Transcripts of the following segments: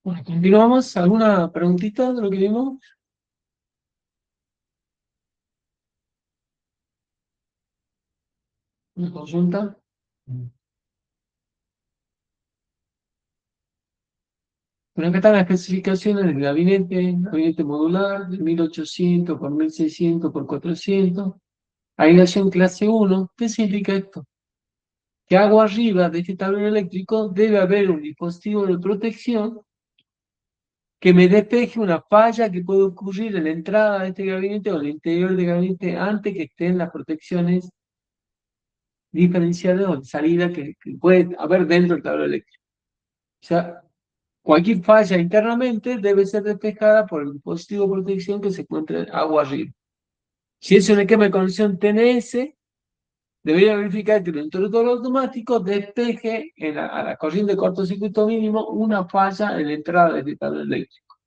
Bueno, continuamos. ¿Alguna preguntita de lo que vimos? ¿Una consulta? Bueno, acá están las especificaciones del gabinete modular, de 1800 por 1600 por 400. Aislación clase 1. ¿Qué significa esto? Que hago arriba de este tablero eléctrico debe haber un dispositivo de protección que me despeje una falla que puede ocurrir en la entrada de este gabinete o en el interior del gabinete antes que estén las protecciones diferenciales o de salida que puede haber dentro del tablero eléctrico. O sea, cualquier falla internamente debe ser despejada por el dispositivo de protección que se encuentre agua arriba. Si es un esquema de conexión TNS, debería verificar que el interruptor automático despeje a la corriente de cortocircuito mínimo una falla en la entrada del tablero eléctrico.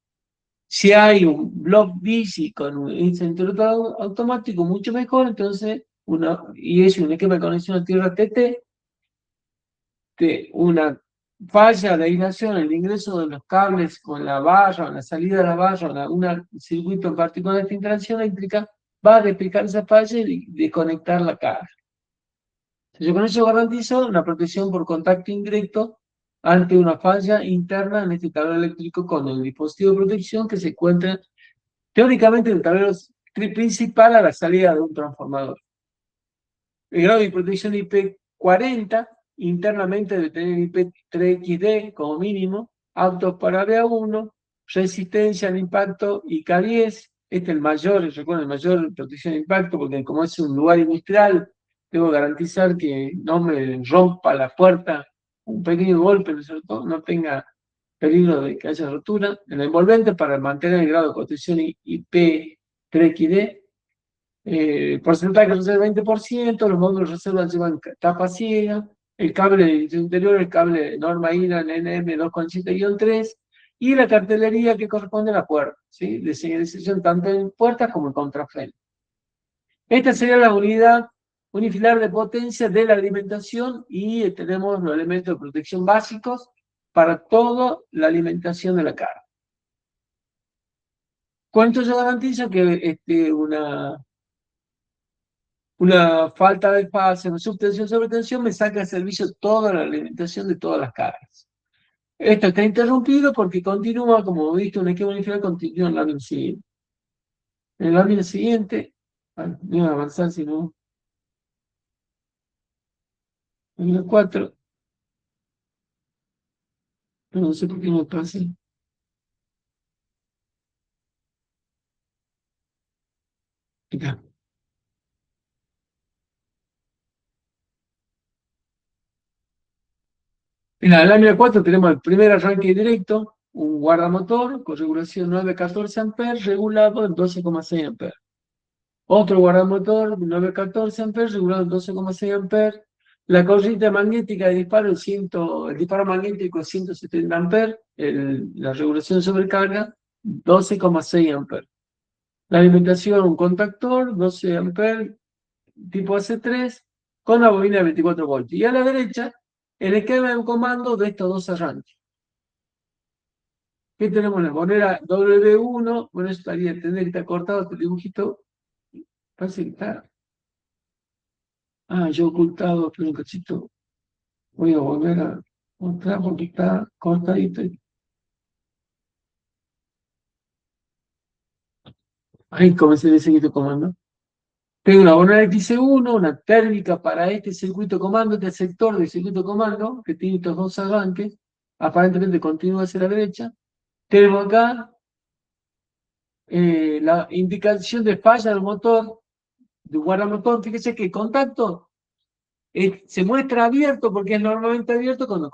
Si hay un block bici con un interruptor automático, mucho mejor, entonces, y es un esquema de conexión a tierra TT, una falla de aislación, el ingreso de los cables con la barra, o la salida de la barra, o un circuito en particular de filtración eléctrica, va a replicar esa falla y desconectar la carga. Yo con eso garantizo una protección por contacto indirecto ante una falla interna en este tablero eléctrico con el dispositivo de protección que se encuentra teóricamente en el tablero principal a la salida de un transformador. El grado de protección de IP40 internamente debe tener IP3XD como mínimo, autos para BA1, resistencia al impacto IK10, este es el mayor, recuerden, el mayor protección de impacto, porque como es un lugar industrial, debo garantizar que no me rompa la puerta un pequeño golpe, ¿no es cierto? No tenga peligro de que haya rotura. El envolvente para mantener el grado de protección IP3XD, porcentaje de reserva 20%, los módulos de reserva llevan tapa ciega, el cable de interior, el cable de norma INA NM 2.7-3 y la cartelería que corresponde a la puerta, ¿sí? De señalización tanto en puertas como en contrafreno. Esta sería la unidad unifilar de potencia de la alimentación y tenemos los elementos de protección básicos para toda la alimentación de la carga. ¿Cuánto yo garantizo que una falta de fase, una subtensión, sobretensión, me saca de servicio toda la alimentación de todas las cargas? Esto está interrumpido porque continúa, como viste, un esquema unifilar continúa en la lámina siguiente. En la lámina siguiente, no voy a avanzar, sino lámina 4, no sé por qué no pasa. Acá. En la lámina 4 tenemos el primer arranque directo, un guardamotor con regulación 9-14 amperes, regulado en 12,6 amperes. Otro guardamotor 9-14 amperes, regulado en 12,6 amperes. La corriente magnética de disparo, el disparo magnético es 170 amperes, la regulación de sobrecarga 12,6 amperes. La alimentación, un contactor 12 amperes, tipo AC3, con una bobina de 24 voltios. Y a la derecha, el esquema de un comando de estos dos arranques. ¿Qué tenemos? La moneda W1, bueno, eso tendría que estar cortado este dibujito. Parece que está. Ah, yo he ocultado, pero un cachito. Voy a volver a mostrar porque está cortadito. Ahí comencé el circuito comando. Tengo una bonera XC1, una térmica para este circuito comando, este sector del circuito comando, que tiene estos dos arranques, aparentemente continúa hacia la derecha. Tenemos acá la indicación de falla del motor, de guardamotor. Fíjese que el contacto se muestra abierto porque es normalmente abierto cuando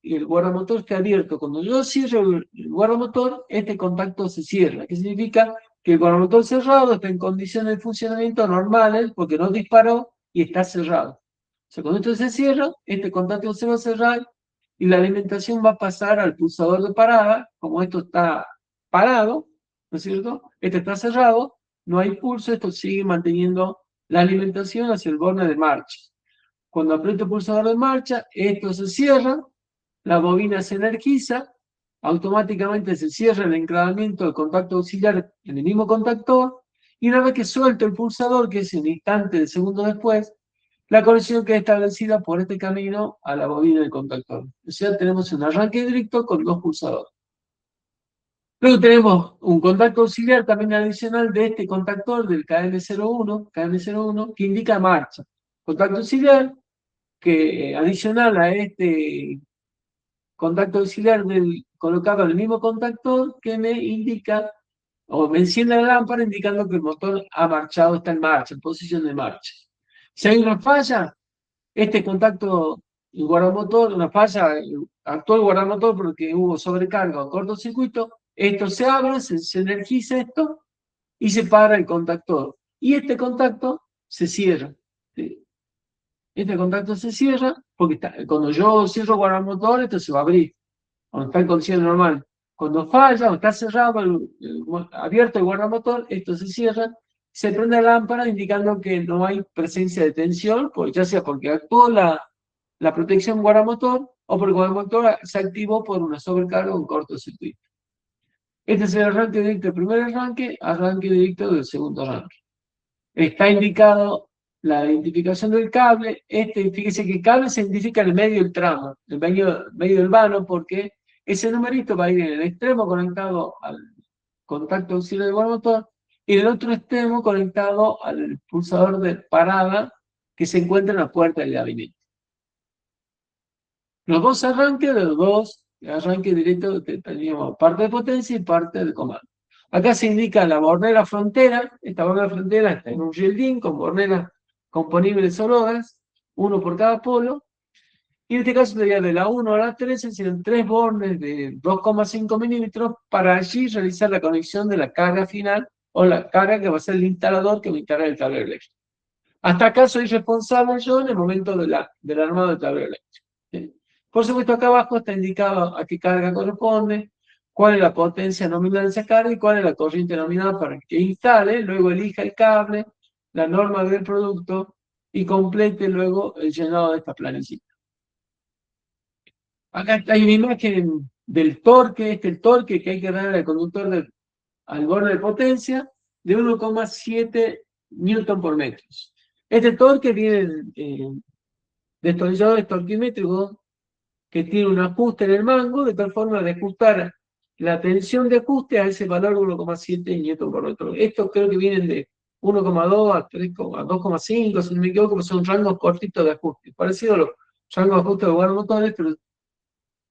el guardamotor está abierto. Cuando yo cierro el guardamotor, este contacto se cierra. ¿Qué significa? Que el guardamotor cerrado está en condiciones de funcionamiento normales porque no disparó y está cerrado. O sea, cuando esto se cierra, este contacto se va a cerrar y la alimentación va a pasar al pulsador de parada. Como esto está parado, ¿no es cierto? Este está cerrado, no hay pulso, esto sigue manteniendo la alimentación hacia el borne de marcha. Cuando aprieto el pulsador de marcha, esto se cierra, la bobina se energiza automáticamente se cierra el enclavamiento del contacto auxiliar en el mismo contactor, y una vez que suelto el pulsador, que es un instante de segundo después, la conexión queda establecida por este camino a la bobina del contactor. O sea, tenemos un arranque directo con dos pulsadores. Luego tenemos un contacto auxiliar también adicional de este contactor del KM01, que indica marcha. Contacto auxiliar que adicional a este contacto auxiliar colocado en el mismo contactor que me indica o me enciende la lámpara indicando que el motor ha marchado, está en marcha, en posición de marcha. Si hay una falla, este contacto el guardamotor, una falla, actuó el guardamotor porque hubo sobrecarga o cortocircuito, esto se abre, se energiza esto y se para el contactor. Y este contacto se cierra. ¿Sí? Este contacto se cierra porque cuando yo cierro el guardamotor, esto se va a abrir cuando está en condiciones normal. Cuando falla o está cerrado, abierto el guardamotor, esto se cierra, se prende la lámpara indicando que no hay presencia de tensión, pues ya sea porque actuó la protección guardamotor o porque el guardamotor se activó por una sobrecarga o un cortocircuito. Este es el arranque directo del primer arranque directo del segundo arranque. Está indicado la identificación del cable. Fíjese que el cable se identifica en el medio del tramo, en el medio del vano, porque ese numerito va a ir en el extremo conectado al contacto auxiliar del motor y en el otro extremo conectado al pulsador de parada que se encuentra en la puerta del gabinete. Los dos arranques de los dos arranques directos teníamos parte de potencia y parte de comando. Acá se indica la bornera frontera. Esta bornera frontera está en un shielding con borneras componibles sonoras, uno por cada polo. Y en este caso sería de la 1 a la 13, serían tres bornes de 2,5 milímetros para allí realizar la conexión de la carga final o la carga que va a ser el instalador que va a instalar el tablero eléctrico. Hasta acá soy responsable yo en el momento del armado del tablero eléctrico. ¿Sí? Por supuesto, acá abajo está indicado a qué carga corresponde, cuál es la potencia nominal de esa carga y cuál es la corriente nominal para que instale, luego elija el cable, la norma del producto y complete luego el llenado de esta planilla. Acá hay una imagen del torque, el torque que hay que dar al conductor al borde de potencia de 1,7 newton por metro. Este torque viene destornilladores torquímétricos que tiene un ajuste en el mango, de tal forma de ajustar la tensión de ajuste a ese valor 1,7 newton por metro. Estos creo que vienen de 1,2 a 2,5, si no me equivoco, son rangos cortitos de ajuste, parecido a los rangos de ajuste de motores, pero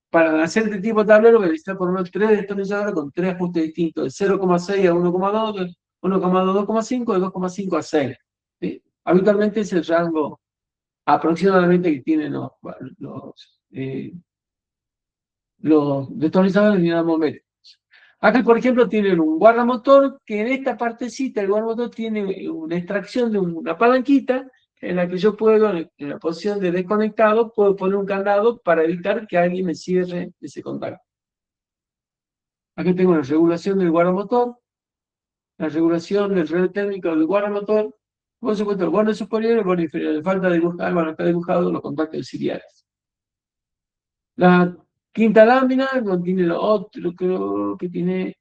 para hacer este tipo de tablero voy a necesitar por lo menos tres destornilladores con tres ajustes distintos, de 0,6 a 1,2, de 1,2 a 2,5, de 2,5 a 6. ¿Sí? Habitualmente es el rango aproximadamente que tienen los destornilladores dinamométricos. Acá, por ejemplo, tienen un guardamotor que en esta partecita del guardamotor tiene una extracción de una palanquita en la que yo puedo, en la posición de desconectado, puedo poner un candado para evitar que alguien me cierre ese contacto. Acá tengo la regulación del guardamotor, la regulación del relé térmico del guardamotor, por supuesto el guarda superior y el guarda inferior. Le falta dibujar, bueno, está dibujado los contactos auxiliares. La quinta lámina contiene lo otro, creo que tiene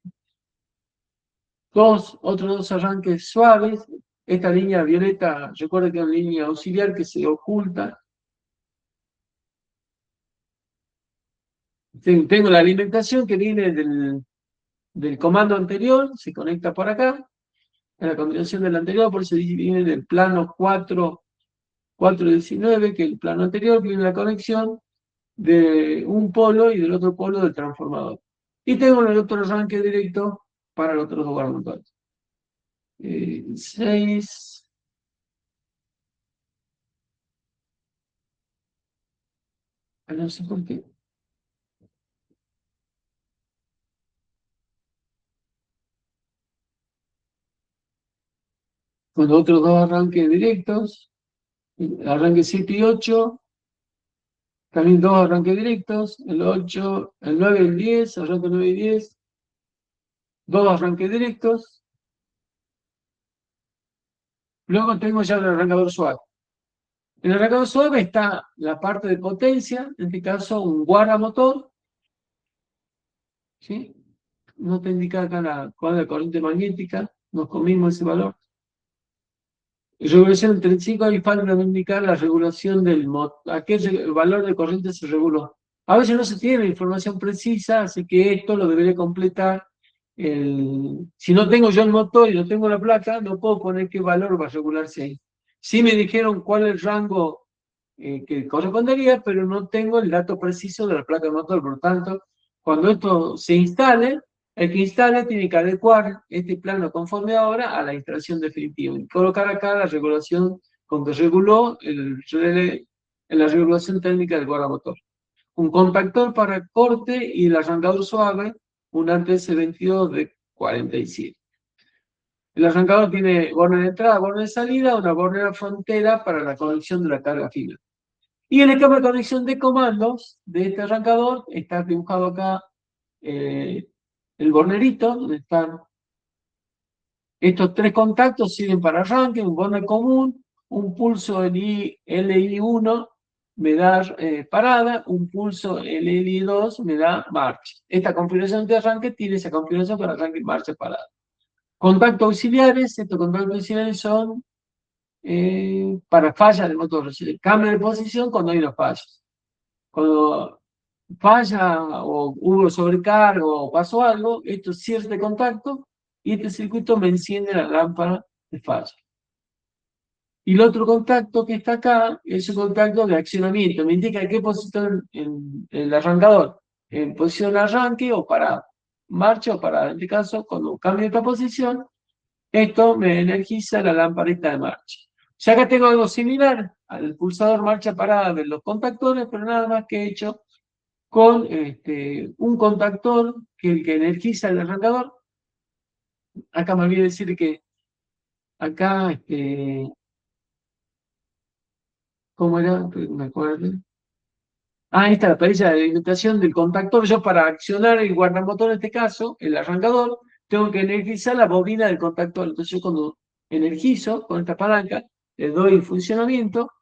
otros dos arranques suaves. Esta línea violeta, recuerda que es una línea auxiliar que se oculta. Tengo la alimentación que viene del comando anterior, se conecta por acá, en la combinación del anterior, por eso viene del plano 419, que el plano anterior viene la conexión de un polo y del otro polo del transformador. Y tengo el otro arranque directo para los otros dos motores. 6. No sé por qué. Con los otros dos arranques directos, arranque 7 y 8, también dos arranques directos, el 8, el 9 y el 10, arranque 9 y 10, dos arranques directos. Luego tengo ya el arrancador suave. En el arrancador suave está la parte de potencia, en este caso un guardamotor, ¿sí? No está indicada acá cuál es la corriente magnética, nos comimos ese valor. Regulación del 35, ahí falta indicar la regulación del motor, a qué valor de corriente se reguló. A veces no se tiene información precisa, así que esto lo debería completar. Si no tengo yo el motor y no tengo la placa, no puedo poner qué valor va a regularse ahí. Sí me dijeron cuál es el rango que correspondería, pero no tengo el dato preciso de la placa de motor. Por lo tanto, cuando esto se instale, el que instale tiene que adecuar este plano conforme ahora a la instalación definitiva y colocar acá la regulación con que reguló el relé en la regulación técnica del guardamotor. Un contactor para corte y el arrancador suave, un ATS-22 de 47. El arrancador tiene borne de entrada, borne de salida, una bornera frontera para la conexión de la carga fina. Y el esquema de conexión de comandos de este arrancador está dibujado acá el bornerito, donde están estos tres contactos, sirven para arranque, un borne común, un pulso LI1 me da parada, un pulso LI2 me da marcha. Esta configuración de arranque tiene esa configuración para arranque, marcha, parada. Contactos auxiliares, estos contactos auxiliares son para fallas del motor, cambio de posición cuando hay una falla. Cuando falla o hubo sobrecargo o pasó algo, esto cierra este contacto y este circuito me enciende la lámpara de falla. Y el otro contacto que está acá es un contacto de accionamiento, me indica qué posición en el arrancador, en posición de arranque o parada, marcha o parada. En este caso, cuando cambio esta posición, esto me energiza la lamparita de marcha. Ya acá tengo algo similar al pulsador marcha parada de los contactores, pero nada más que he hecho con un contactor que energiza el arrancador. Acá me olvidé decir que acá, ¿cómo era? Me acuerdo. Ah, esta es la perilla de alimentación del contactor. Yo para accionar el guardamotor, en este caso, el arrancador, tengo que energizar la bobina del contactor. Entonces yo cuando energizo con esta palanca, le doy funcionamiento,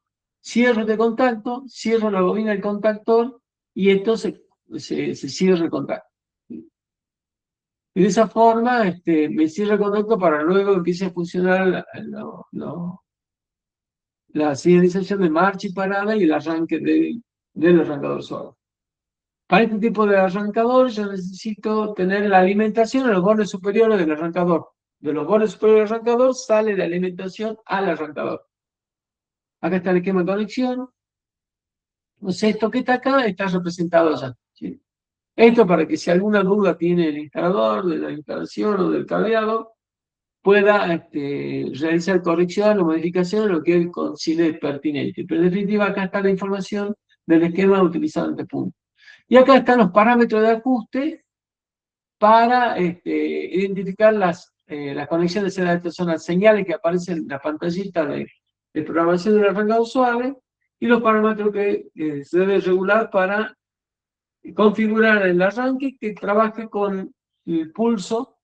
cierro este contacto, cierro la bobina del contactor y esto se cierra el contacto. Y de esa forma me cierra el contacto para luego empiece a funcionar la señalización de marcha y parada y el arranque del arrancador suave. Para este tipo de arrancador yo necesito tener la alimentación en los bordes superiores del arrancador. De los bordes superiores del arrancador sale la alimentación al arrancador. Acá está el esquema de conexión. Entonces esto que está acá está representado ya. ¿Sí? Esto para que si alguna duda tiene el instalador de la instalación o del cableado, pueda realizar corrección o modificación de lo que él considere pertinente. Pero en definitiva acá está la información del esquema utilizado en este punto. Y acá están los parámetros de ajuste para identificar las conexiones. Estas son las señales que aparecen en la pantallita de programación del arrancado suave y los parámetros que se debe regular para configurar el arranque que trabaje con el pulso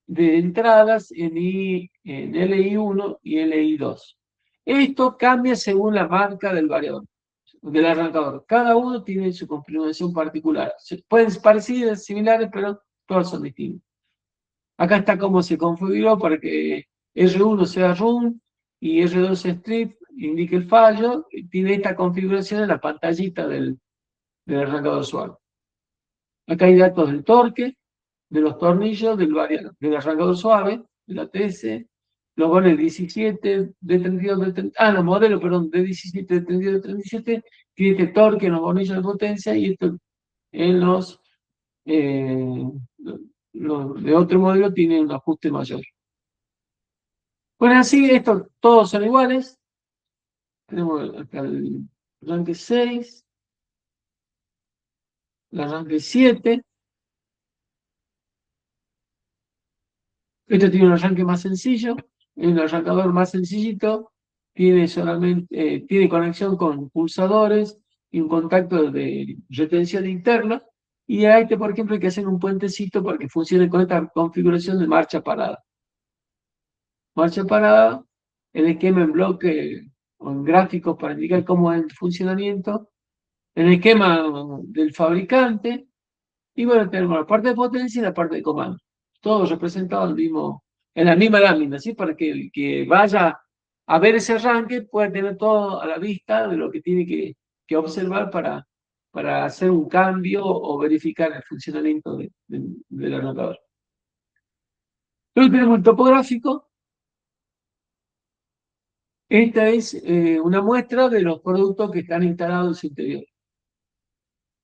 de entradas en LI1 y LI2. Esto cambia según la marca del variador, del arrancador. Cada uno tiene su configuración particular. Pueden parecer similares, pero todos son distintos. Acá está cómo se configuró para que R1 sea run y R2 strip, indique el fallo. Tiene esta configuración en la pantallita del arrancador suave. Acá hay datos del torque, de los tornillos, del arrancador suave, del ATS, los goles 17, de 32, de 30, los modelos, perdón, de 17, de 32, de 37, tiene este torque en los tornillos de potencia y esto en eh, los de otro modelo tiene un ajuste mayor. Bueno, así, estos todos son iguales. Tenemos acá el arranque 6, el arranque 7. Este tiene un arranque más sencillo, es un arrancador más sencillito, tiene solamente, tiene conexión con pulsadores y un contacto de retención interna. Y a este, por ejemplo, hay que hacer un puentecito para que funcione con esta configuración de marcha parada. Marcha parada, el esquema en bloque o en gráficos para indicar cómo es el funcionamiento, el esquema del fabricante, Y bueno, tenemos la parte de potencia y la parte de comando. Todos representados en la misma lámina, ¿sí? Para que el que vaya a ver ese arranque pueda tener todo a la vista de lo que tiene que observar para hacer un cambio o verificar el funcionamiento del arrancador. Luego tenemos el topográfico. Esta es una muestra de los productos que están instalados en su interior.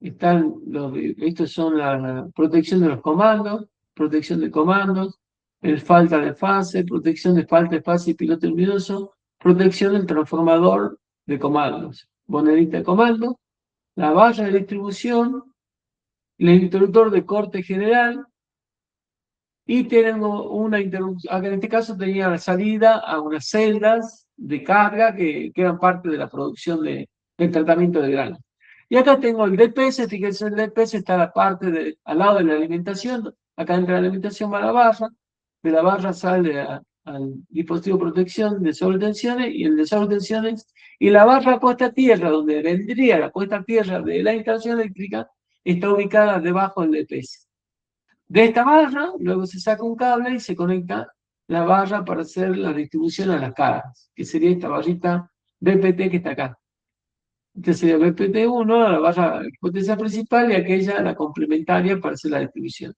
Estos son la protección de los comandos, protección de comandos, el falta de fase, protección de falta de fase y piloto luminoso, protección del transformador de comandos, monedita de comando, la valla de distribución, el interruptor de corte general, y tenemos una interrupción, en este caso tenía la salida a unas celdas de carga que eran parte de la producción del tratamiento de grano. Y acá tengo el DPS, fíjense, el DPS está al lado de la alimentación, acá entra la alimentación va a la barra, de la barra sale al dispositivo de protección de sobretensiones y el de sobretensiones, y la barra puesta a tierra, donde vendría la puesta a tierra de la instalación eléctrica, está ubicada debajo del DPS. De esta barra, luego se saca un cable y se conecta la barra para hacer la distribución a las cargas, que sería esta barrita BPT que está acá. Esta sería BPT1, la barra de potencia principal, y aquella la complementaria para hacer la distribución.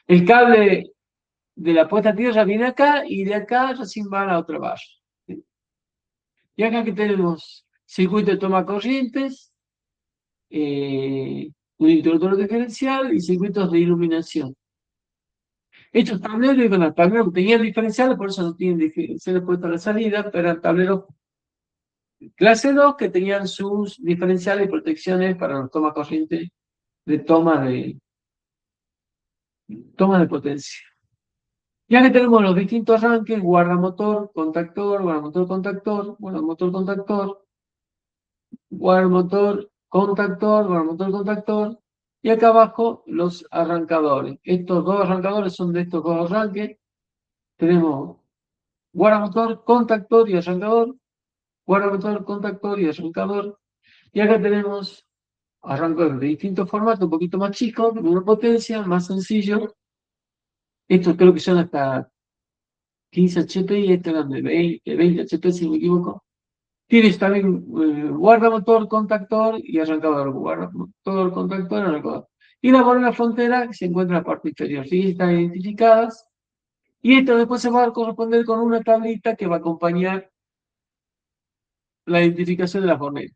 El cable de la puesta a tierra viene acá y de acá recién va a la otra barra. Y acá que tenemos circuito de toma corrientes, un interruptor diferencial y circuitos de iluminación. Estos tableros iban a tableros que tenían diferenciales, por eso no tienen diferenciales puestos a la salida, pero eran tableros clase 2 que tenían sus diferenciales y protecciones para los tomas corrientes de toma de potencia. Ya que tenemos los distintos arranques, guardamotor, contactor, guardamotor, contactor, guardamotor, contactor, guardamotor, contactor, guardamotor, contactor, y acá abajo los arrancadores. Estos dos arrancadores son de estos dos arranques. Tenemos guardamotor, contactor y arrancador, guardamotor, contactor y arrancador. Y acá tenemos arrancadores de distintos formatos, un poquito más chicos, de menor potencia, más sencillo. Estos creo que son hasta 15 HP y estos eran de 20 HP si no me equivoco. Tienes también guardamotor, contactor y arrancador. Guardamotor, contactor, arrancador. Y la bola frontera que se encuentra en la parte inferior. ¿Sí? Están identificadas. Y esto después se va a corresponder con una tablita que va a acompañar la identificación de la fornera.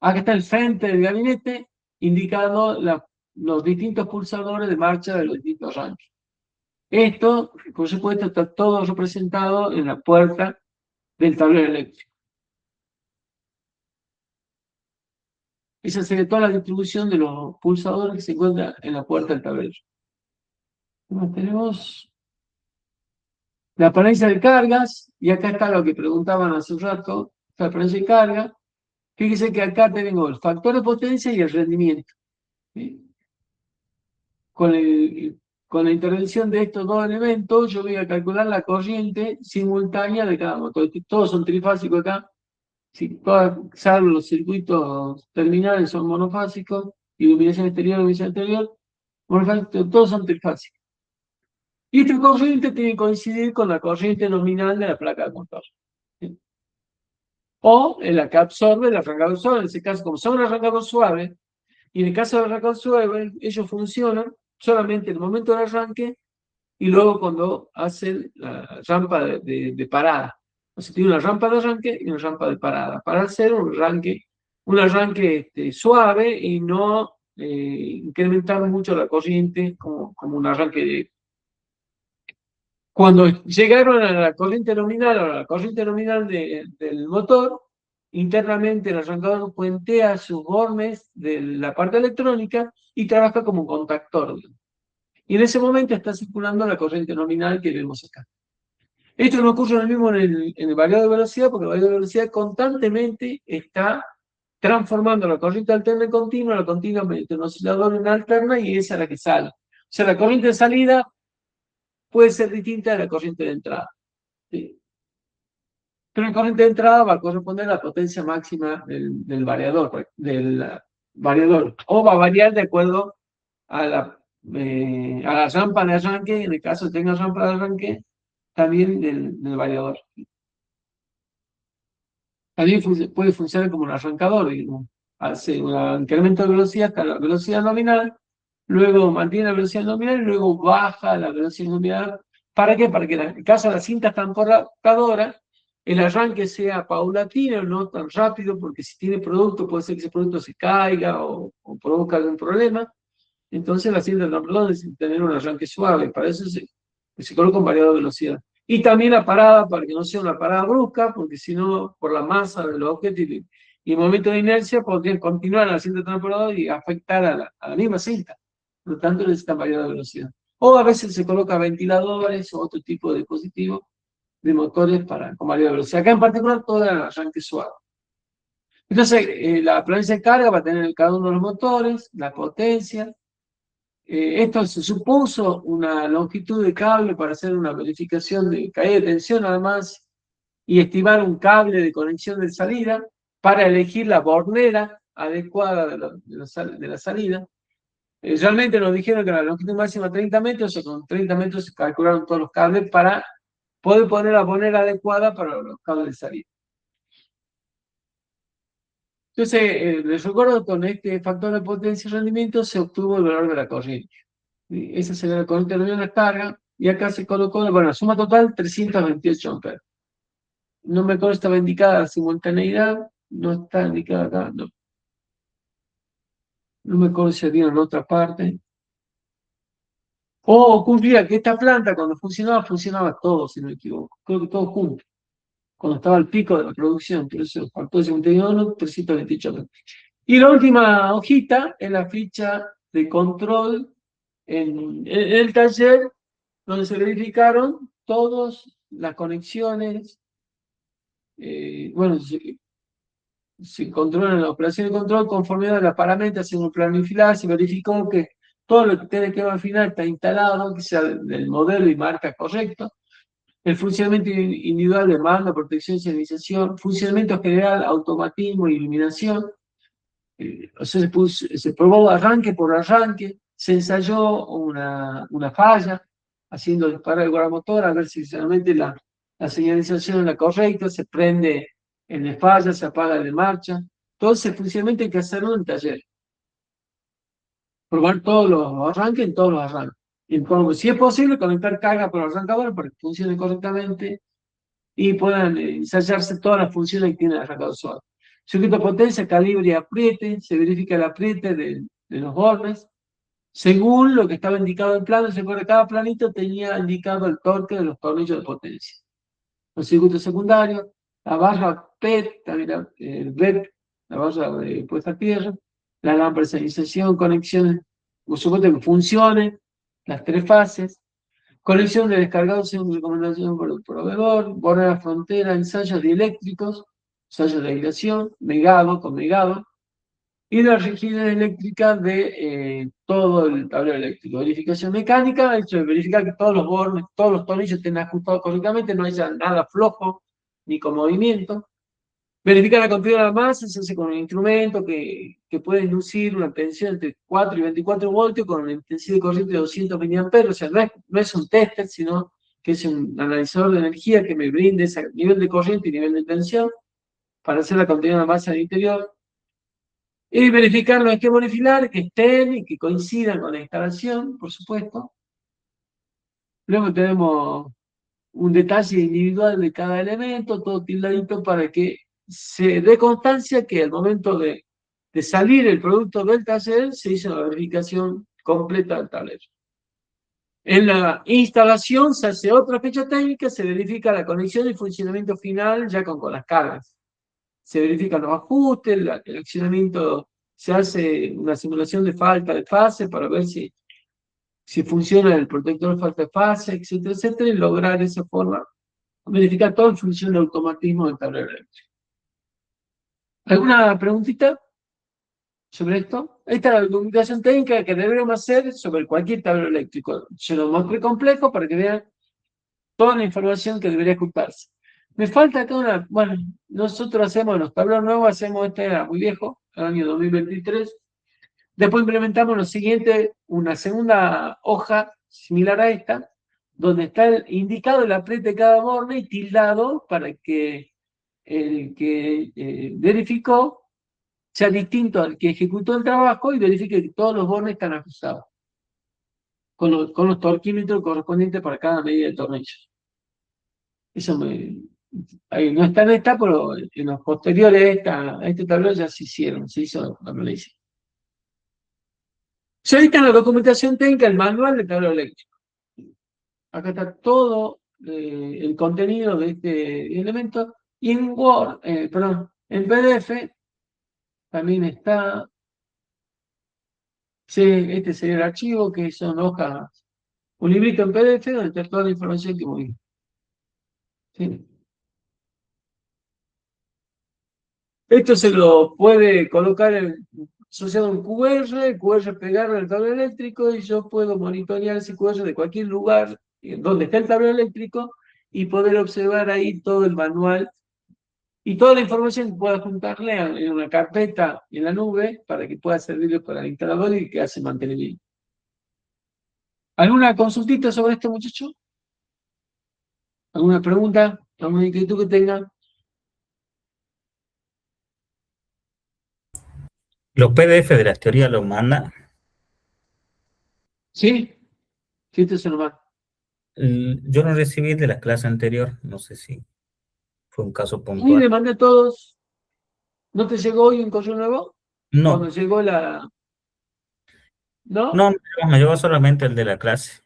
Acá está el frente del gabinete, indicando los distintos pulsadores de marcha de los distintos ranchos. Esto, por supuesto, está todo representado en la puerta del tablero eléctrico. Esa sería toda la distribución de los pulsadores que se encuentran en la puerta del tablero. Tenemos la apariencia de cargas, y acá está lo que preguntaban hace un rato, la apariencia de carga. Fíjense que acá tengo el factor de potencia y el rendimiento. ¿Sí? Con la intervención de estos dos elementos, yo voy a calcular la corriente simultánea de cada motor. Todos son trifásicos acá, salvo los circuitos terminales son monofásicos, iluminación exterior, monofásicos, todos son trifásicos. Y esta corriente tiene que coincidir con la corriente nominal de la placa de motor. ¿Sí? O en la que absorbe el arrancador suave, en ese caso, como son un arrancador suave, y en el caso del arrancador suave, ellos funcionan solamente en el momento del arranque y luego cuando hacen la rampa de parada. O sea, tiene una rampa de arranque y una rampa de parada, para hacer un arranque suave y no incrementar mucho la corriente como un arranque de... Cuando llegaron a la corriente nominal, o a la corriente nominal del motor, internamente el arrancador puentea sus bornes de la parte electrónica y trabaja como un contactor. Y en ese momento está circulando la corriente nominal que vemos acá. Esto no ocurre lo mismo en el variador de velocidad, porque el variador de velocidad constantemente está transformando la corriente alterna en continua, la continua mediante un oscilador en alterna, y esa es la que sale. O sea, la corriente de salida puede ser distinta de la corriente de entrada. ¿Sí? Pero la corriente de entrada va a corresponder a la potencia máxima del variador, o va a variar de acuerdo a la a la rampa de arranque, en el caso que tenga rampa de arranque, también del variador. También puede funcionar como un arrancador, digamos. Hace un incremento de velocidad hasta la velocidad nominal, luego mantiene la velocidad nominal y luego baja la velocidad nominal. ¿Para qué? Para que en el caso de la cinta transportadora, el arranque sea paulatino, no tan rápido, porque si tiene producto, puede ser que ese producto se caiga o provoque algún problema. Entonces la cinta transportadora necesita tener un arranque suave, para eso se coloca un variador de velocidad. Y también la parada, para que no sea una parada brusca, porque si no, por la masa de los objetos y el momento de inercia, podría continuar la cinta transportadora y afectar a la misma cinta. Por lo tanto, necesitan variador de velocidad. O a veces se coloca ventiladores o otro tipo de dispositivos de motores con variador de velocidad. Acá en particular, todo el arranque suave. Entonces, la planilla de carga va a tener cada uno de los motores, la potencia. Esto se supuso una longitud de cable para hacer una verificación de caída de tensión, además, y estimar un cable de conexión de salida para elegir la bornera adecuada de la salida. Realmente nos dijeron que la longitud máxima 30 metros, o con 30 metros se calcularon todos los cables para poder poner la bornera adecuada para los cables de salida. Entonces, les recuerdo que con este factor de potencia y rendimiento se obtuvo el valor de la corriente. Esa sería la corriente de la carga, y acá se colocó, bueno, la suma total 328 amperes. No me acuerdo si estaba indicada la simultaneidad, no está indicada acá, no me acuerdo si había en otra parte. O ocurría que esta planta cuando funcionaba todo, si no me equivoco, creo que todo junto, cuando estaba al pico de la producción, por eso factor de simultaneidad, no, 328 amperes. Y la última hojita es la ficha de control en el taller, donde se verificaron todas las conexiones. Bueno, se controlan la operación de control conforme a la parámetros, según planificar, se verificó que todo lo que tiene que ver al final está instalado, que sea del modelo y marca correcto. El funcionamiento individual de mando, protección y señalización, funcionamiento general, automatismo y iluminación. O sea, se probó arranque por arranque, se ensayó una falla, haciendo disparar el guardamotor a ver si realmente la señalización es la correcta, se prende en de falla, se apaga de marcha. Todo ese funcionamiento hay que hacerlo en taller. Probar todos los arranques en todos los arranques. Y si es posible, conectar carga por arrancador para que funcione correctamente y puedan ensayarse todas las funciones que tiene el arrancador suave. Circuito de potencia, calibre y apriete, se verifica el apriete de los bordes. Según lo que estaba indicado en el plano, cada planito tenía indicado el torque de los tornillos de potencia. Los circuitos secundarios, la barra PET, también el BEP, la barra de puesta a tierra, la lámpara de señalización, conexiones, por supuesto que funcionen, las tres fases, conexión de descargados según recomendación por el proveedor, borrar frontera, ensayos dieléctricos, ensayos de aislación, megado con megado, y la rigidez eléctrica de todo el tablero eléctrico. Verificación mecánica, hecho de verificar que todos los bornes, todos los tornillos estén ajustados correctamente, no haya nada flojo ni con movimiento. Verificar la continuidad de la masa, se hace con un instrumento que puede inducir una tensión entre 4 y 24 voltios con una intensidad de corriente de 200 mA. O sea, no es un tester, sino que es un analizador de energía que me brinde ese nivel de corriente y nivel de tensión para hacer la continuidad de la masa del interior. Y verificar los esquemas unifilares que estén y que coincidan con la instalación, por supuesto. Luego tenemos un detalle individual de cada elemento, todo tildadito para que se dé constancia que al momento de salir el producto del taller se hizo la verificación completa del tablero. En la instalación se hace otra fecha técnica, se verifica la conexión y funcionamiento final ya con las cargas. Se verifican los ajustes, el accionamiento, se hace una simulación de falta de fase para ver si funciona el protector de falta de fase, etcétera, etcétera, y lograr de esa forma verificar todo en función de automatismo del tablero eléctrico. ¿Alguna preguntita sobre esto? Esta es la documentación técnica que deberíamos hacer sobre cualquier tablero eléctrico. Se lo mostré complejo para que vean toda la información que debería ocultarse. Me falta acá bueno, nosotros hacemos los tableros nuevos, hacemos, este era muy viejo, el año 2023, Después implementamos lo siguiente, una segunda hoja similar a esta, donde está indicado el apriete de cada borne y tildado para que el que verificó sea distinto al que ejecutó el trabajo y verifique que todos los bornes están ajustados, con los torquímetros correspondientes para cada medida de tornillo. Eso ahí no está en esta, pero en los posteriores a este tablero ya se hicieron, se hizo la análisis. Ya está en la documentación técnica el manual de tablero eléctrico. Acá está todo el contenido de este elemento. Y en Word, perdón, en PDF también está. Sí, este sería el archivo, que son hojas, un librito en PDF donde está toda la información que voy. ¿Sí? Esto se lo puede colocar asociado a un QR, el QR pegarlo al tablero eléctrico y yo puedo monitorear ese QR de cualquier lugar donde está el tablero eléctrico y poder observar ahí todo el manual y toda la información que pueda juntarle en una carpeta en la nube para que pueda servirle para el instalador y que hace mantenimiento. ¿Alguna consultita sobre esto, muchacho? ¿Alguna pregunta? ¿Alguna inquietud que tenga? Los PDF de las teorías los manda. ¿Sí? Sí, esto se lo mando. Yo no recibí de la clase anterior, no sé si fue un caso Y le puntual. mandé a todos. ¿No te llegó hoy un correo nuevo? Cuando No, llegó la... ¿No? no, me llegó solamente el de la clase.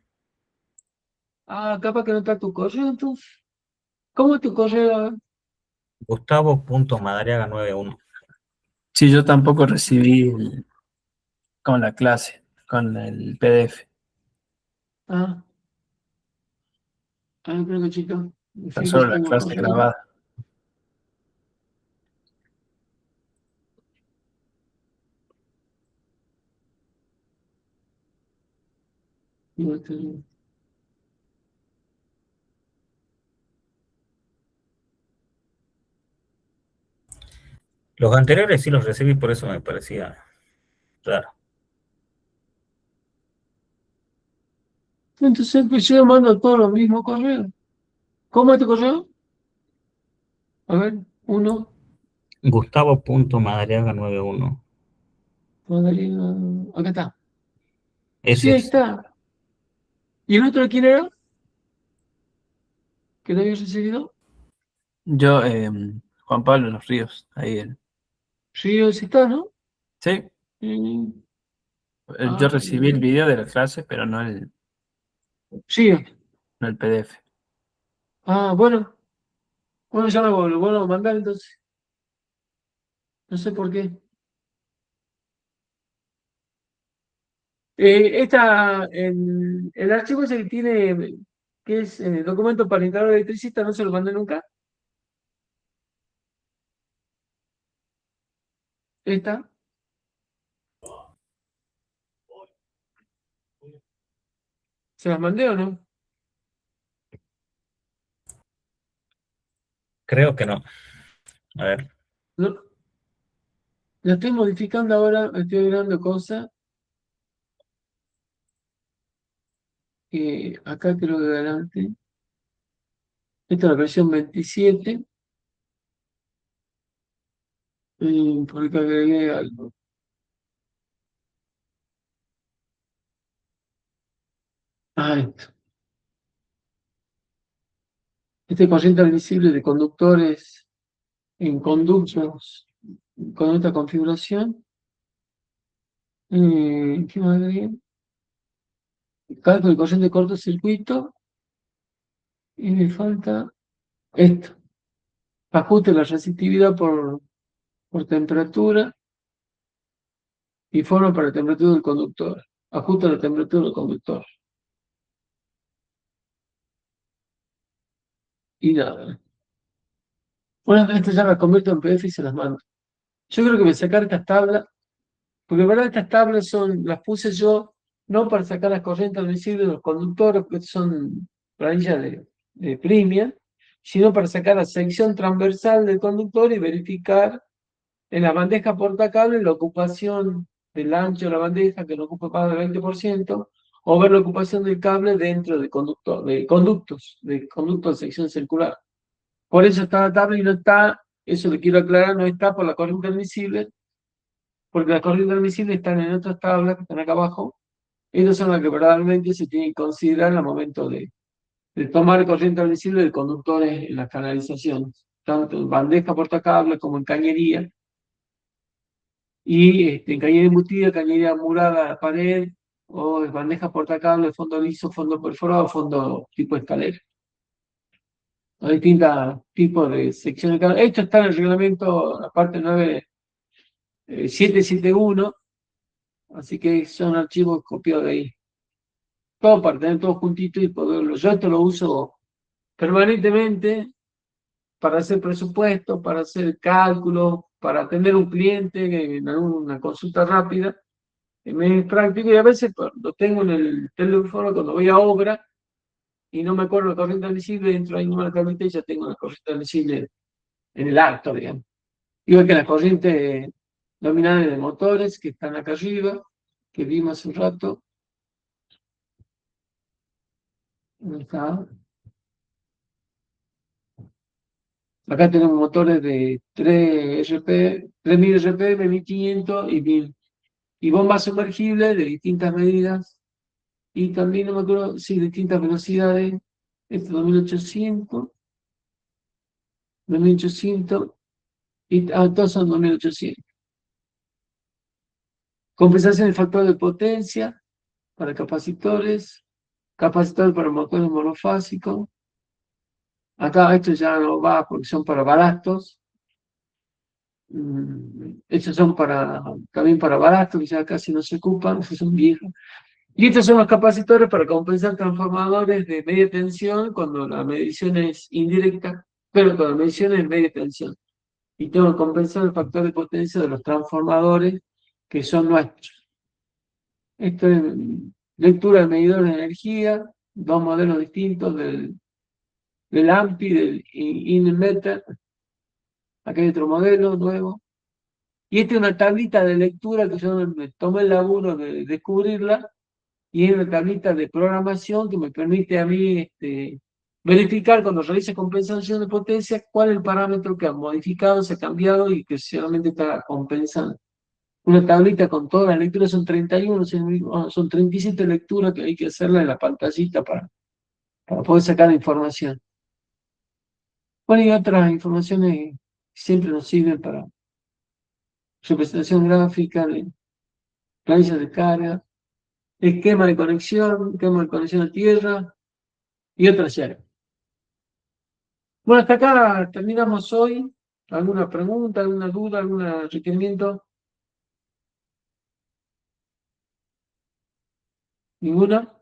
Ah, capaz que no está tu correo, entonces. ¿Cómo es tu correo? A ver. Gustavo.madariaga91. Sí, yo tampoco recibí con la clase, con el PDF. Ah, creo que chico. Me Está fijo si solo la tengo clase correo. grabada. No, este- Los anteriores sí los recibí, por eso me parecía raro. Entonces, pues yo mando todos los mismos correos. ¿Cómo es tu correo? A ver, uno. Gustavo.madariaga91. Acá está. Sí, Ese ahí es. está. ¿Y el otro de quién era? ¿Que lo habías recibido? Yo, Juan Pablo Los Ríos, ahí. Sí, sí está, ¿no? Sí, Mm, yo ah, recibí el video de la clase, pero sí. no el PDF. Ah, bueno. Bueno, ya lo vuelvo a mandar entonces. No sé por qué. El archivo ese que tiene, que es documento para instalador electricista, no se lo mandé nunca. Esta, ¿se las mandé o no? Creo que no. A ver, No, la estoy modificando ahora, estoy agregando cosas. Acá creo que adelante. Esta es la versión 27. Por acá agregué algo. Ah, esto. Este corriente admisible de conductores en conductos con esta configuración. ¿Qué más agregué? Cálculo de corriente de cortocircuito. Y me falta esto. Ajuste la resistividad por temperatura y forma para la temperatura del conductor. Ajusta la temperatura del conductor. Y nada. Una vez esto ya la convierto en PDF y se las mando. Yo creo que me sacar estas tablas, porque de verdad estas tablas las puse yo no para sacar las corrientes admisibles de los conductores, porque son planillas de Premium, sino para sacar la sección transversal del conductor y verificar en la bandeja portacable la ocupación del ancho de la bandeja, que no ocupe más del 20%, o ver la ocupación del cable dentro de conductos de sección circular. Por eso está la tabla y no está, eso le quiero aclarar, no está por la corriente admisible, porque las corrientes admisibles están en otras tablas que están acá abajo. Esas son las que verdaderamente se tienen que considerar al momento de tomar corriente admisible de conductores en las canalizaciones, tanto en bandeja portacable como en cañería. Y en cañería embutida, cañería murada a la pared, o en bandeja portacable, fondo liso, fondo perforado, fondo tipo escalera. Hay distintos tipos de secciones de cable. Esto está en el reglamento, la parte 771, así que son archivos copiados de ahí. Todo para tener todo juntito y poderlo. Yo esto lo uso permanentemente para hacer presupuesto, para hacer cálculos, para atender un cliente en alguna consulta rápida. Me es práctico y a veces lo tengo en el teléfono cuando voy a obra y no me acuerdo la corriente admisible, entro ahí en una tablita y ya tengo la corriente admisible en el acto, digamos. Igual que las corrientes nominales de motores que están acá arriba, que vimos hace un rato. ¿Dónde está? Acá tenemos motores de 3 3000 RPM, 1500 y 1000. Y bombas sumergibles de distintas medidas. Y también, no me acuerdo, sí, distintas velocidades. Este 2800, 2800, y todos son 2800. Compensación del factor de potencia para capacitores, capacitor para motores monofásicos. Acá esto ya no va porque son para balastos. Estos son también para balastos, que ya casi no se ocupan, son viejos. Y estos son los capacitores para compensar transformadores de media tensión cuando la medición es indirecta, pero cuando la medición es media tensión. Y tengo que compensar el factor de potencia de los transformadores que son nuestros. Esto es lectura de medidores de energía, dos modelos distintos del AMPI, del INMETER. Acá hay otro modelo nuevo. Y esta es una tablita de lectura que yo me tomé el laburo de descubrirla. Y es una tablita de programación que me permite a mí verificar cuando realice compensación de potencia cuál es el parámetro que ha modificado, se ha cambiado y que solamente está compensando. Una tablita con todas las lecturas, son 31, son 37 lecturas que hay que hacerla en la pantallita para poder sacar la información. Bueno, y otras informaciones que siempre nos sirven para representación gráfica, de planillas de carga, esquema de conexión a tierra y otras áreas. Bueno, hasta acá terminamos hoy. ¿Alguna pregunta, alguna duda, algún requerimiento? ¿Ninguna?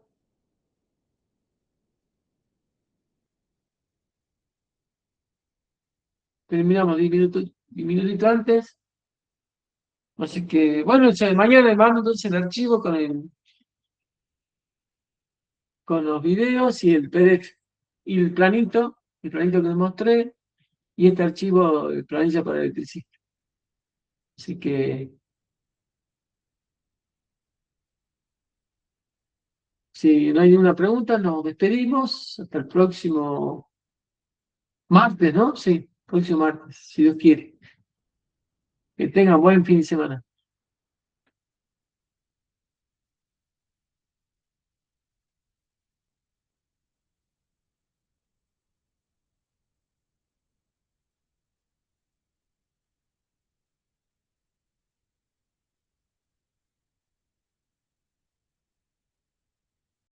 Terminamos 10 minutitos antes. Así que, bueno, mañana le mando entonces el archivo con los videos y el PDF y el planito que les mostré, y este archivo de planilla para electricista. Así que, si no hay ninguna pregunta, nos despedimos hasta el próximo martes, ¿no? Sí, próximo martes, si Dios quiere. Que tengan buen fin de semana.